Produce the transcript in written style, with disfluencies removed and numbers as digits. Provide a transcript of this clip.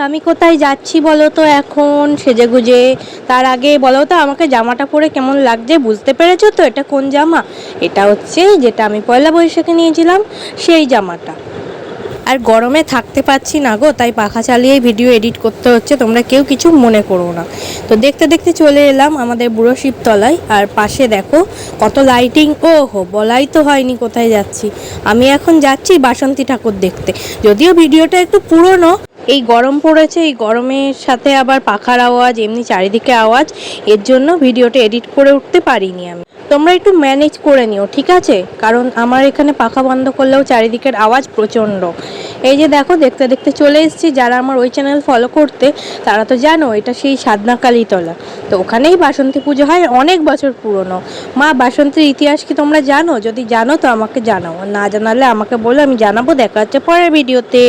আমি কোথায় যাচ্ছি বলো তো এখন সেজেগুজে? তার আগে বলো তো আমাকে জামাটা পরে কেমন লাগছে, বুঝতে পেরেছো তো এটা কোন জামা? এটা হচ্ছে যেটা আমি পয়লা বৈশাখে নিয়েছিলাম, সেই জামাটা। আর গরমে থাকতে পারছি না গো, তাই পাখা চালিয়েই ভিডিও এডিট করতে হচ্ছে, তোমরা কেউ কিছু মনে করো না। তো দেখতে দেখতে চলে এলাম আমাদের বুড়ো শিবতলায়। আর পাশে দেখো কত লাইটিং, ও হো বলাই তো হয়নি কোথায় যাচ্ছি। আমি এখন যাচ্ছি বাসন্তী ঠাকুর দেখতে। যদিও ভিডিওটা একটু পুরনো, এই গরম পড়েছে, এই গরমের সাথে আবার পাখার আওয়াজ, এমনি চারিদিকে আওয়াজ, এর জন্য ভিডিওটা এডিট করে উঠতে পারিনি আমি। তোমরা একটু ম্যানেজ করে নিও, ঠিক আছে? কারণ আমার এখানে পাখা বন্ধ করলেও চারিদিকের আওয়াজ প্রচণ্ড। এই যে দেখো দেখতে দেখতে চলে এসেছি। যারা আমার ওই চ্যানেল ফলো করতে তারা তো জানো এটা সেই সাধনা কালীতলা। তো ওখানেই বাসন্তী পুজো হয়, অনেক বছর পুরনো। মা বাসন্তীর ইতিহাস কি তোমরা জানো? যদি জানো তো আমাকে জানাও, না জানালে আমাকে বলো, আমি জানাবো। দেখা হচ্ছে পরের ভিডিওতে।